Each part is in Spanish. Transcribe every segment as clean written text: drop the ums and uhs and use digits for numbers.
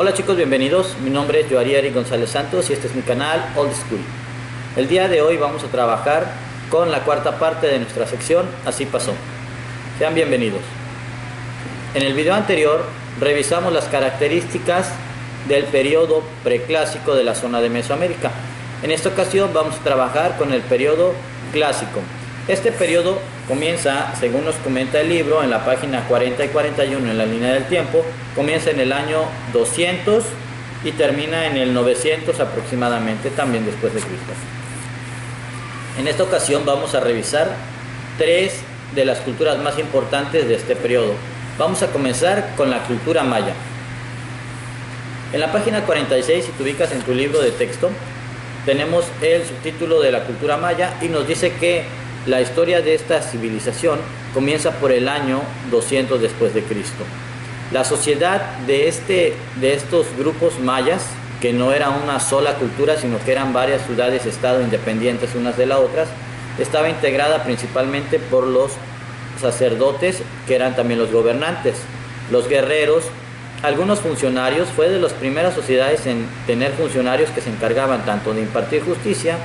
Hola chicos, bienvenidos. Mi nombre es Joarieri González Santos y este es mi canal Old School. El día de hoy vamos a trabajar con la cuarta parte de nuestra sección Así pasó. Sean bienvenidos. En el video anterior revisamos las características del periodo preclásico de la zona de Mesoamérica. En esta ocasión vamos a trabajar con el periodo clásico. Este periodo comienza, según nos comenta el libro, en la página 40 y 41 en la línea del tiempo, comienza en el año 200 y termina en el 900 aproximadamente, también después de Cristo. En esta ocasión vamos a revisar tres de las culturas más importantes de este periodo. Vamos a comenzar con la cultura maya. En la página 46, si te ubicas en tu libro de texto, tenemos el subtítulo de la cultura maya y nos dice que la historia de esta civilización comienza por el año 200 después de Cristo. La sociedad de estos grupos mayas, que no era una sola cultura, sino que eran varias ciudades-estado independientes unas de las otras, estaba integrada principalmente por los sacerdotes, que eran también los gobernantes, los guerreros, algunos funcionarios. Fue de las primeras sociedades en tener funcionarios que se encargaban tanto de impartir justicia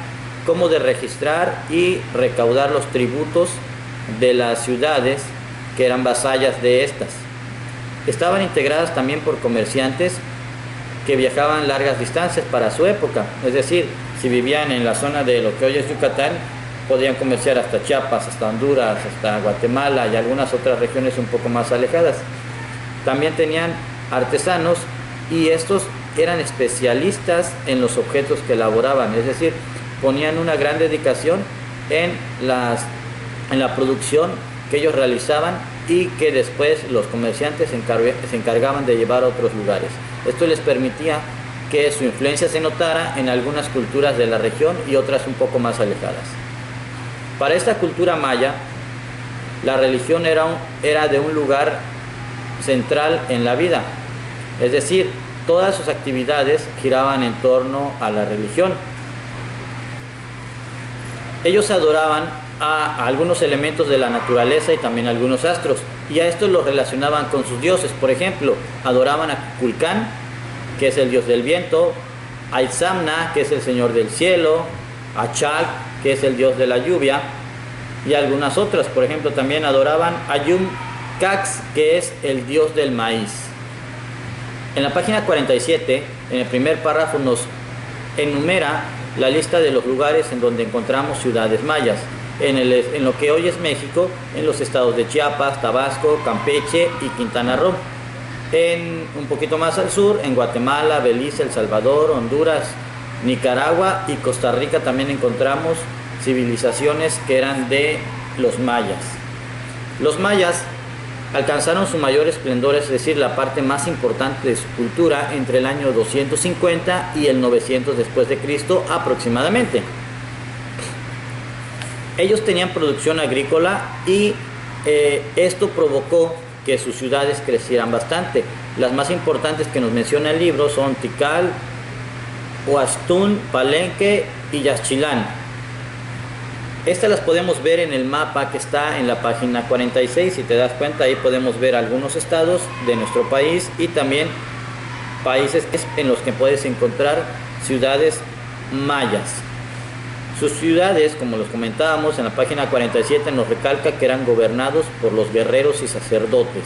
como de registrar y recaudar los tributos de las ciudades que eran vasallas de estas. Estaban integradas también por comerciantes que viajaban largas distancias para su época, es decir, si vivían en la zona de lo que hoy es Yucatán, podían comerciar hasta Chiapas, hasta Honduras, hasta Guatemala y algunas otras regiones un poco más alejadas. También tenían artesanos y estos eran especialistas en los objetos que elaboraban, es decir, ponían una gran dedicación en la producción que ellos realizaban y que después los comerciantes se encargaban de llevar a otros lugares. Esto les permitía que su influencia se notara en algunas culturas de la región y otras un poco más alejadas. Para esta cultura maya, la religión era de un lugar central en la vida, es decir, todas sus actividades giraban en torno a la religión. Ellos adoraban a algunos elementos de la naturaleza y también algunos astros, y a estos los relacionaban con sus dioses. Por ejemplo, adoraban a Kukulcán, que es el dios del viento, a Itzamna, que es el señor del cielo, a Chak, que es el dios de la lluvia, y algunas otras. Por ejemplo, también adoraban a Yum Cax, que es el dios del maíz. En la página 47, en el primer párrafo, nos enumera la lista de los lugares en donde encontramos ciudades mayas, en lo que hoy es México, en los estados de Chiapas, Tabasco, Campeche y Quintana Roo. Un poquito más al sur, en Guatemala, Belice, El Salvador, Honduras, Nicaragua y Costa Rica también encontramos civilizaciones que eran de los mayas. Los mayas alcanzaron su mayor esplendor, es decir, la parte más importante de su cultura, entre el año 250 y el 900 después de Cristo aproximadamente. Ellos tenían producción agrícola y esto provocó que sus ciudades crecieran bastante. Las más importantes que nos menciona el libro son Tikal, Huastún, Palenque y Yaxchilán. Estas las podemos ver en el mapa que está en la página 46. Si te das cuenta, ahí podemos ver algunos estados de nuestro país y también países en los que puedes encontrar ciudades mayas. Sus ciudades, como los comentábamos en la página 47, nos recalca que eran gobernados por los guerreros y sacerdotes.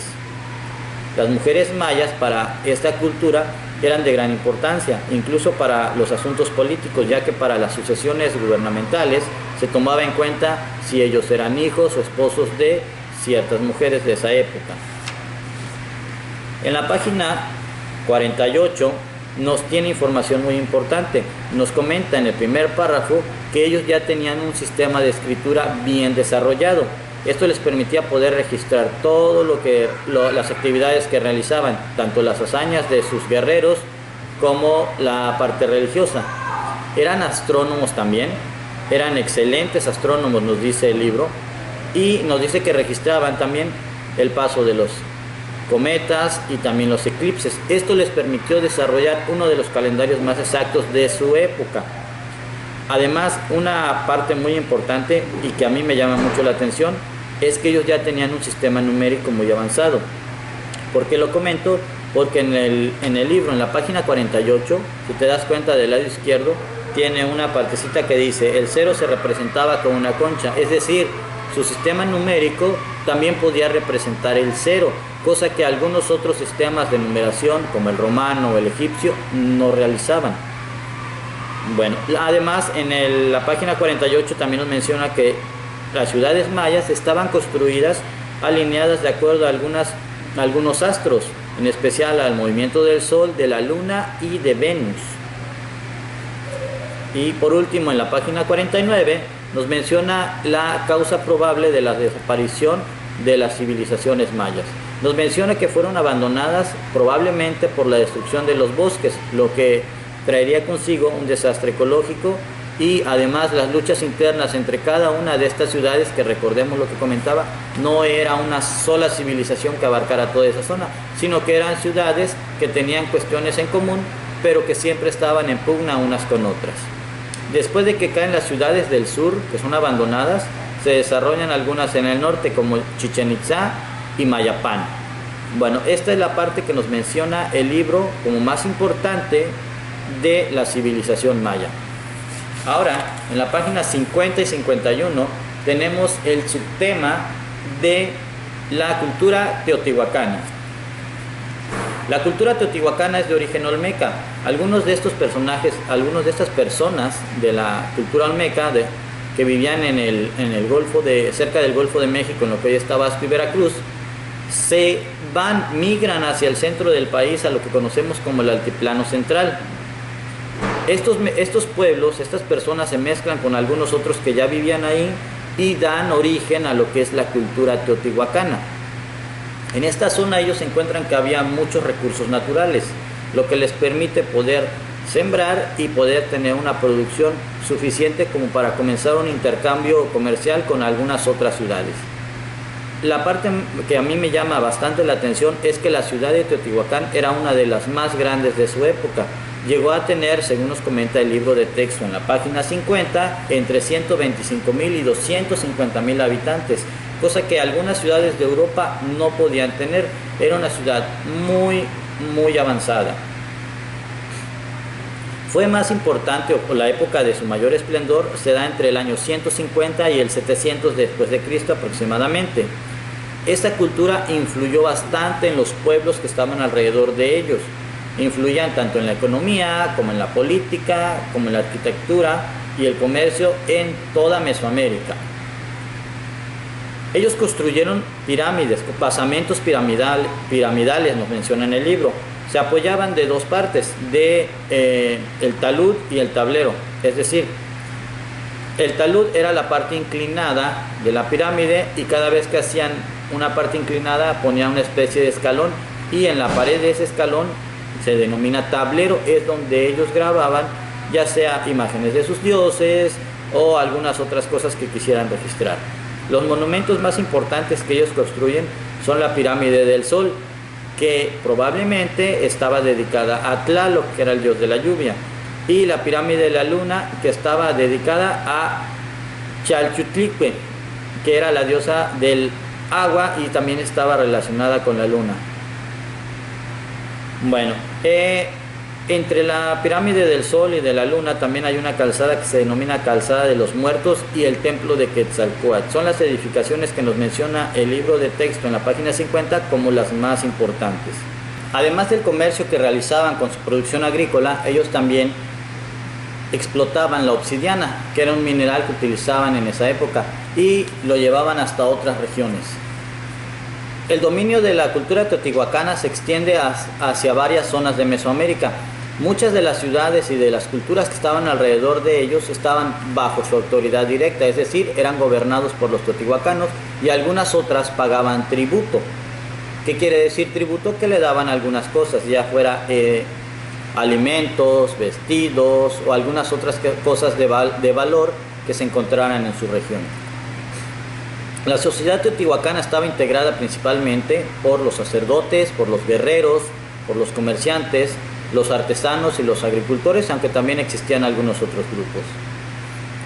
Las mujeres mayas para esta cultura eran de gran importancia, incluso para los asuntos políticos, ya que para las sucesiones gubernamentales se tomaba en cuenta si ellos eran hijos o esposos de ciertas mujeres de esa época. En la página 48 nos tiene información muy importante. Nos comenta en el primer párrafo que ellos ya tenían un sistema de escritura bien desarrollado. Esto les permitía poder registrar todo las actividades que realizaban, tanto las hazañas de sus guerreros como la parte religiosa. Eran astrónomos también, eran excelentes astrónomos, nos dice el libro, y nos dice que registraban también el paso de los cometas y también los eclipses. Esto les permitió desarrollar uno de los calendarios más exactos de su época. Además, una parte muy importante y que a mí me llama mucho la atención es que ellos ya tenían un sistema numérico muy avanzado. ¿Por qué lo comento? porque en el libro, en la página 48, si te das cuenta del lado izquierdo, tiene una partecita que dice, el 0 se representaba con una concha, es decir, su sistema numérico también podía representar el 0, cosa que algunos otros sistemas de numeración, como el romano o el egipcio, no realizaban. Bueno, además en la página 48 también nos menciona que las ciudades mayas estaban construidas alineadas de acuerdo a algunos astros, en especial al movimiento del Sol, de la Luna y de Venus. Y por último, en la página 49 nos menciona la causa probable de la desaparición de las civilizaciones mayas. Nos menciona que fueron abandonadas probablemente por la destrucción de los bosques, lo que traería consigo un desastre ecológico, y además las luchas internas entre cada una de estas ciudades, que recordemos lo que comentaba, no era una sola civilización que abarcara toda esa zona, sino que eran ciudades que tenían cuestiones en común, pero que siempre estaban en pugna unas con otras. Después de que caen las ciudades del sur, que son abandonadas, se desarrollan algunas en el norte, como Chichén Itzá y Mayapán. Bueno, esta es la parte que nos menciona el libro como más importante de la civilización maya. Ahora, en la página 50 y 51 tenemos el subtema de la cultura teotihuacana. La cultura teotihuacana es de origen olmeca. Algunos de estos personajes, algunas de estas personas de la cultura olmeca que vivían en el Golfo cerca del Golfo de México, en lo que hoy es Tabasco y Veracruz, migran hacia el centro del país, a lo que conocemos como el altiplano central. Estos pueblos, estas personas se mezclan con algunos otros que ya vivían ahí y dan origen a lo que es la cultura teotihuacana. En esta zona ellos encuentran que había muchos recursos naturales, lo que les permite poder sembrar y poder tener una producción suficiente como para comenzar un intercambio comercial con algunas otras ciudades. La parte que a mí me llama bastante la atención es que la ciudad de Teotihuacán era una de las más grandes de su época. Llegó a tener, según nos comenta el libro de texto en la página 50, entre 125,000 y 250,000 habitantes, cosa que algunas ciudades de Europa no podían tener. Era una ciudad muy avanzada. Fue más importante, o la época de su mayor esplendor se da entre el año 150 y el 700 después de Cristo aproximadamente. Esta cultura influyó bastante en los pueblos que estaban alrededor de ellos. Influían tanto en la economía, como en la política, como en la arquitectura y el comercio en toda Mesoamérica. Ellos construyeron pirámides, basamentos piramidales, nos menciona en el libro. Se apoyaban de dos partes, el talud y el tablero. Es decir, el talud era la parte inclinada de la pirámide, y cada vez que hacían una parte inclinada ponían una especie de escalón, y en la pared de ese escalón se denomina tablero, es donde ellos grababan ya sea imágenes de sus dioses o algunas otras cosas que quisieran registrar. Los monumentos más importantes que ellos construyen son la pirámide del Sol, que probablemente estaba dedicada a Tlaloc, que era el dios de la lluvia, y la pirámide de la Luna, que estaba dedicada a Chalchutlicue, que era la diosa del agua y también estaba relacionada con la luna. Bueno, entre la pirámide del Sol y de la Luna también hay una calzada que se denomina Calzada de los Muertos y el Templo de Quetzalcóatl. Son las edificaciones que nos menciona el libro de texto en la página 50 como las más importantes. Además del comercio que realizaban con su producción agrícola, ellos también explotaban la obsidiana, que era un mineral que utilizaban en esa época, y lo llevaban hasta otras regiones. El dominio de la cultura teotihuacana se extiende hacia varias zonas de Mesoamérica. Muchas de las ciudades y de las culturas que estaban alrededor de ellos estaban bajo su autoridad directa, es decir, eran gobernados por los teotihuacanos, y algunas otras pagaban tributo. ¿Qué quiere decir tributo? Que le daban algunas cosas, ya fuera alimentos, vestidos o algunas otras cosas de valor que se encontraran en su región. La sociedad teotihuacana estaba integrada principalmente por los sacerdotes, por los guerreros, por los comerciantes, los artesanos y los agricultores, aunque también existían algunos otros grupos.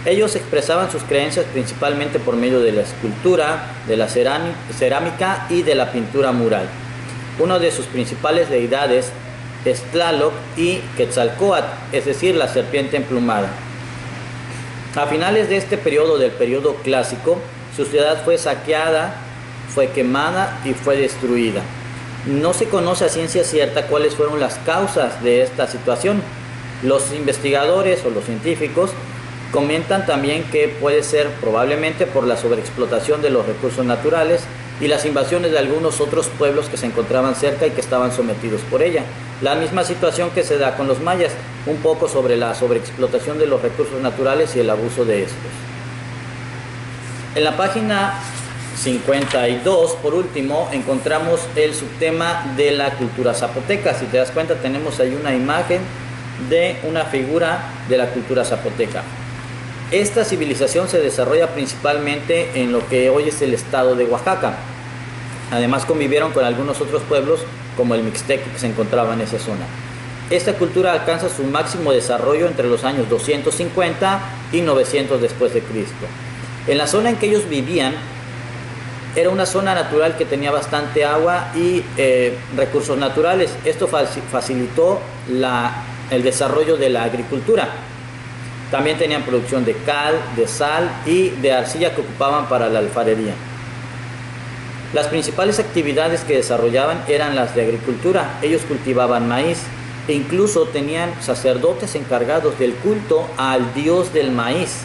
Ellos expresaban sus creencias principalmente por medio de la escultura, de la cerámica y de la pintura mural. Uno de sus principales deidades es Tlaloc y Quetzalcóatl, es decir, la serpiente emplumada. A finales de este periodo, del periodo clásico, su ciudad fue saqueada, fue quemada y fue destruida. No se conoce a ciencia cierta cuáles fueron las causas de esta situación. Los investigadores o los científicos comentan también que puede ser probablemente por la sobreexplotación de los recursos naturales y las invasiones de algunos otros pueblos que se encontraban cerca y que estaban sometidos por ella. La misma situación que se da con los mayas, un poco sobre la sobreexplotación de los recursos naturales y el abuso de estos. En la página 52, por último, encontramos el subtema de la cultura zapoteca. Si te das cuenta, tenemos ahí una imagen de una figura de la cultura zapoteca. Esta civilización se desarrolla principalmente en lo que hoy es el estado de Oaxaca. Además convivieron con algunos otros pueblos como el Mixteco que se encontraba en esa zona. Esta cultura alcanza su máximo desarrollo entre los años 250 y 900 después de Cristo. En la zona en que ellos vivían era una zona natural que tenía bastante agua y recursos naturales. Esto facilitó el desarrollo de la agricultura. También tenían producción de cal, de sal y de arcilla que ocupaban para la alfarería. Las principales actividades que desarrollaban eran las de agricultura. Ellos cultivaban maíz e incluso tenían sacerdotes encargados del culto al dios del maíz.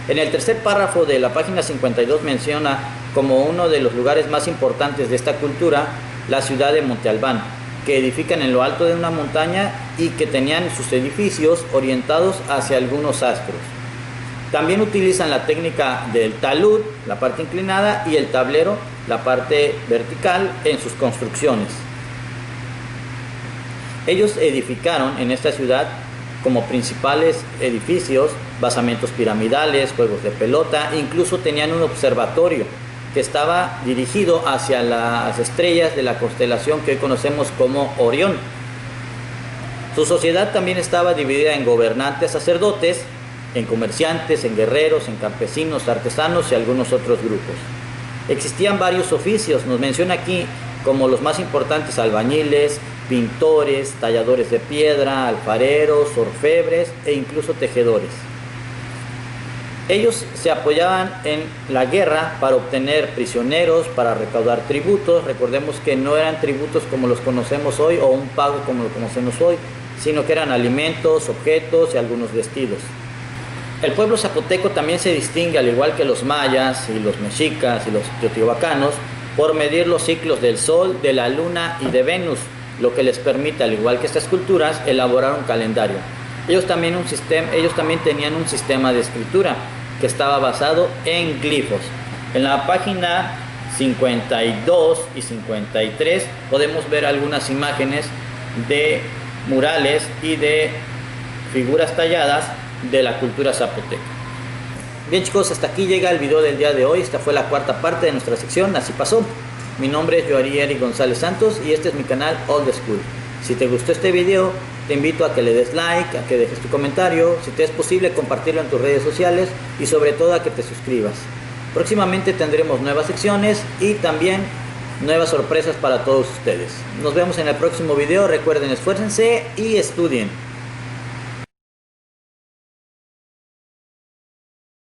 En el tercer párrafo de la página 52 menciona como uno de los lugares más importantes de esta cultura la ciudad de Monte Albán, que edifican en lo alto de una montaña y que tenían sus edificios orientados hacia algunos astros. También utilizan la técnica del talud, la parte inclinada, y el tablero, la parte vertical, en sus construcciones. Ellos edificaron en esta ciudad como principales edificios basamentos piramidales, juegos de pelota, incluso tenían un observatorio que estaba dirigido hacia las estrellas de la constelación que hoy conocemos como Orión. Su sociedad también estaba dividida en gobernantes, sacerdotes, en comerciantes, en guerreros, en campesinos, artesanos y algunos otros grupos. Existían varios oficios, nos menciona aquí como los más importantes: albañiles, pintores, talladores de piedra, alfareros, orfebres e incluso tejedores. Ellos se apoyaban en la guerra para obtener prisioneros, para recaudar tributos. Recordemos que no eran tributos como los conocemos hoy o un pago como lo conocemos hoy, sino que eran alimentos, objetos y algunos vestidos. El pueblo zapoteco también se distingue, al igual que los mayas y los mexicas y los teotihuacanos, por medir los ciclos del sol, de la luna y de Venus, lo que les permite, al igual que estas culturas, elaborar un calendario. Ellos también tenían un sistema de escritura que estaba basado en glifos. En la página 52 y 53 podemos ver algunas imágenes de murales y de figuras talladas de la cultura zapoteca. Bien chicos, hasta aquí llega el video del día de hoy. Esta fue la cuarta parte de nuestra sección Así Pasó. Mi nombre es Joari Eric González Santos y este es mi canal Old School. Si te gustó este video, te invito a que le des like, a que dejes tu comentario, si te es posible compartirlo en tus redes sociales y sobre todo a que te suscribas. Próximamente tendremos nuevas secciones y también nuevas sorpresas para todos ustedes. Nos vemos en el próximo video. Recuerden, esfuércense y estudien.